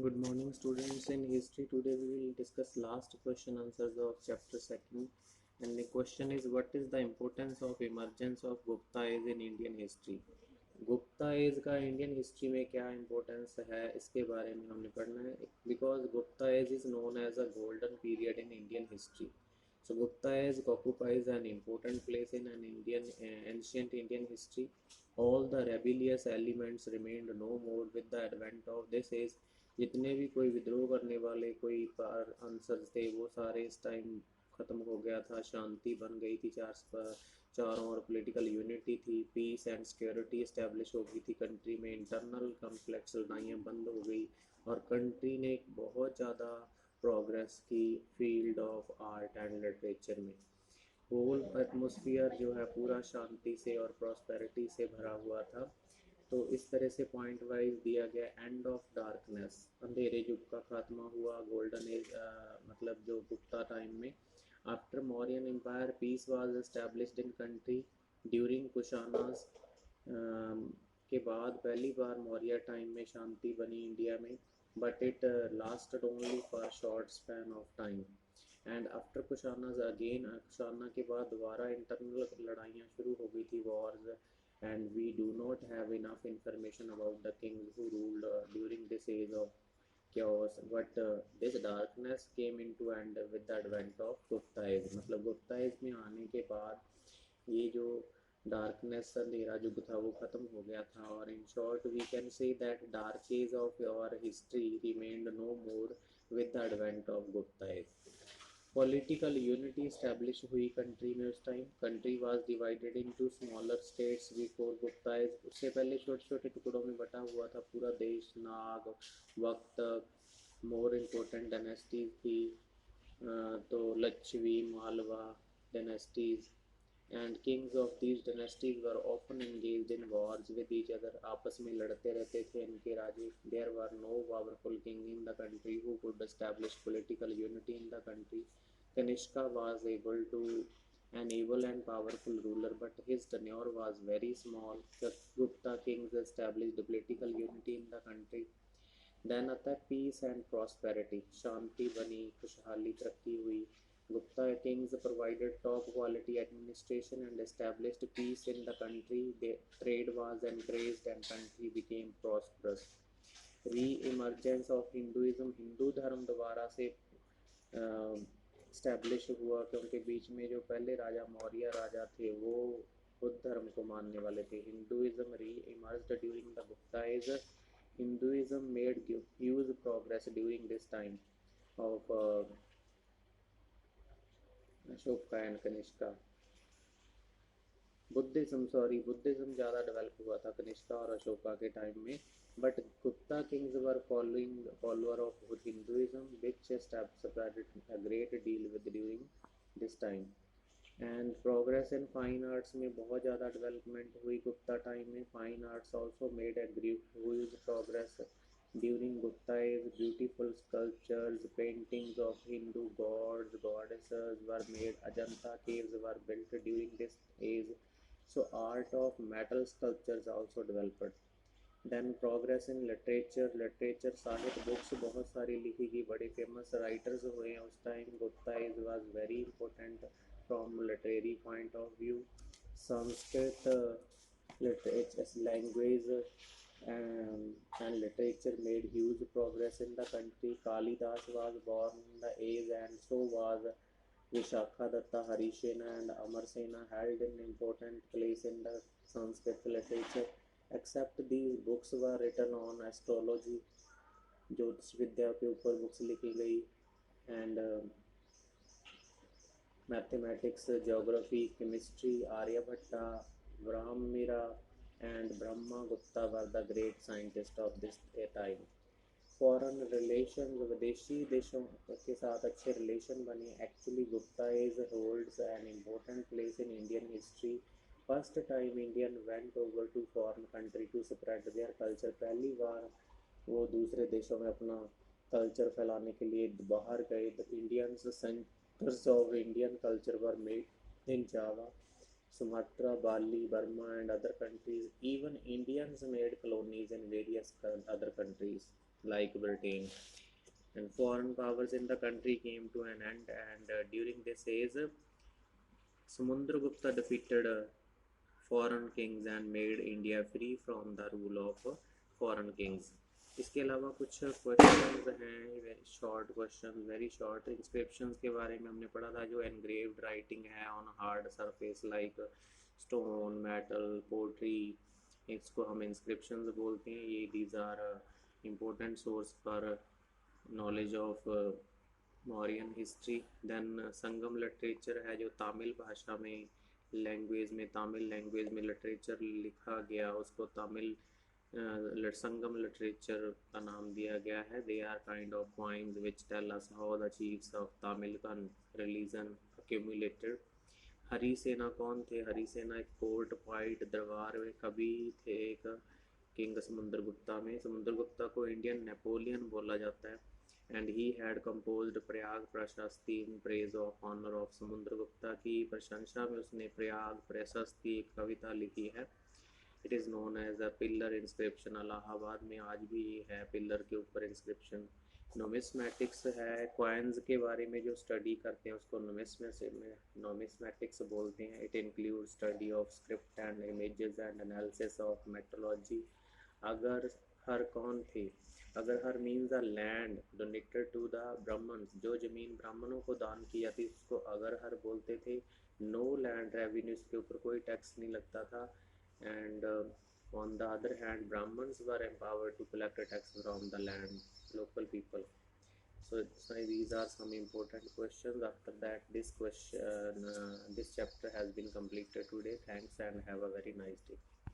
Good morning, students. In history, today we will discuss last question answers of chapter second. And the question is, what is the importance of emergence of Gupta age in Indian history? Gupta age का Indian history में क्या importance है, इसके बारे में हमने पढ़ना है. Because Gupta age is known as a golden period in Indian history. So Gupta age occupies an important place in an ancient Indian history. All the rebellious elements remained no more with the advent of this age. जितने भी कोई विद्रोह करने वाले कोई answers थे वो सारे इस टाइम ख़त्म हो गया था. शांति बन गई थी चारों ओर पॉलिटिकल यूनिटी थी. पीस एंड सिक्योरिटी इस्टेब्लिश हो गई थी कंट्री में. इंटरनल कॉन्फ्लिक्ट्स लड़ाइयाँ बंद हो गई और कंट्री ने एक बहुत ज़्यादा प्रोग्रेस की field of art and literature में. होल एटमोसफियर जो है पूरा शांति से और प्रॉस्पेरिटी से भरा हुआ था. तो इस तरह से पॉइंट वाइज दिया गया. एंड ऑफ डार्कनेस, अंधेरे युग का खात्मा हुआ. गोल्डन एज मतलब जो गुप्ता टाइम में. After Mauryan empire peace was established in country during Kushanas. के बाद पहली बार मौर्य टाइम में शांति बनी इंडिया में. But it lasted only for short span of time. And after Kushanas again, Kushana के बाद दोबारा इंटरनल लड़ाइयाँ शुरू हो गई थी, Wars. And we do not have enough information about the kings who ruled during this age of chaos. But this darkness came into and with the advent of Gupta age. मतलब Gupta as में आने के बाद ये जो darkness अंधेरा युग था वो ख़त्म हो गया था. और in short we can say that dark age of our history remained no more with the advent of Gupta age. Political unity establish हुई कंट्री में. उस time country was divided into smaller states before Gupta age. उससे पहले छोटे छोटे टुकड़ों में बटा हुआ था पूरा देश. नाग, वक्त, मोर इम्पोर्टेंट डायनेस्टीज थी. तो Lichchhavi, Malwa dynasties. And kings of these dynasties were often engaged in wars with each other. आपस में लड़ते रहते थे इनके राजे. There were no powerful king in the country who could establish political unity in the country. Kanishka was able to an able and powerful ruler, but his tenure was very small. The Gupta kings established political unity in the country. Then आता है peace and prosperity. शांति बनी, खुशहाली तरक्की हुई. Gupta kings provided top quality administration and established peace in the country. The trade was encouraged and country became prosperous. Re-emergence of Hinduism. Hindu धर्म दोबारा से establish हुआ क्योंकि बीच में जो पहले राजा मौर्य राजा थे वो बुद्ध धर्म को मानने वाले थे. Hinduism re-emerged during the Gupta age. Hinduism made huge progress during this time of Ashoka and Kanishka. Buddhism ज़्यादा डेवलप हुआ था कनिष्का और अशोका के टाइम में. But Gupta kings were follower of Hinduism which spread a great deal with during this time. And progress in fine arts में बहुत ज़्यादा development हुई गुप्ता टाइम में. Fine arts also made a huge progress during Gupta age. Beautiful sculptures, paintings of Hindu gods, goddesses were made. Ajanta caves were built during this age. So art of metal sculptures also developed. Then progress in literature साहित्य books बहुत सारी लिखी गई. बड़े famous writers हुए हैं उस time. Gupta age was very important from literary point of view. Sanskrit literature language and literature made huge progress in the country. Kalidas was born in the age and so was Vishakadatta. Harisena and Amarsena held an important place in the Sanskrit literature. Except these books were written on astrology, ज्योतिष विद्या के ऊपर books लिखी गई. And mathematics, geography, chemistry. Aryabhatta, Brahmira and Brahmagupta were the great scientists of this time. Foreign relation, विदेशी देशों के साथ अच्छे रिलेशन बने. Actually Gupta age holds an important place in Indian history. First time Indian went over to foreign country to spread their culture. पहली बार वो दूसरे देशों में अपना कल्चर फैलाने के लिए बाहर गए. The Indians centres of Indian culture were made in Java, Sumatra, Bali, Burma and other countries. Even Indians made colonies in various other countries. like Britain. And foreign powers in the country came to an end, and during this age, Samudragupta defeated foreign kings and made India free from the rule of foreign kings. इसके अलावा कुछ questions हैं, short question, very short. Inscriptions के बारे में हमने पढ़ा था, जो एनग्रेव्ड राइटिंग है on hard surface like stone, metal, pottery, इसको हम इंस्क्रिप्शंस बोलते हैं। ये these are important source for knowledge of Mauryan history. Then Sangam literature है, जो तमिल भाषा में तमिल लैंग्वेज में लिटरेचर लिखा गया, उसको तमिल संगम लिटरेचर का नाम दिया गया है। They are kind of poems which tell us how the chiefs of Tamil religion accumulated. Harisena कौन थे? हरिसेना एक कोर्ट पॉइंट दरबार में कवि थे, एक किंग समुद्रगुप्ता में। समुद्रगुप्ता को इंडियन नेपोलियन बोला जाता है। And he had composed Prayag Prashasti in praise of honour of Samudragupta की प्रशंसा में उसने प्रयाग प्रशस्ति एक कविता लिखी है। It is known as a pillar inscription. Allahabad में आज भी है पिलर के ऊपर इंस्क्रिप्शन। नोमिस्मेटिक्स है, कॉइन्स के बारे में जो स्टडी करते हैं उसको नोमिस्मेटिक्स बोलते हैं। It include study of script and images and analysis of metrology. Agrahara कौन थे? Agrahara means a land donated to the Brahmins, जो जमीन ब्राह्मणों को दान की जाती उसको अगर हर बोलते थे। नो लैंड रेवेन्यू, इसके ऊपर कोई टैक्स नहीं लगता था। And on the other hand, Brahmins were empowered to collect a tax from the land, local people. So these are some important questions. After that, this chapter has been completed today. Thanks and have a very nice day.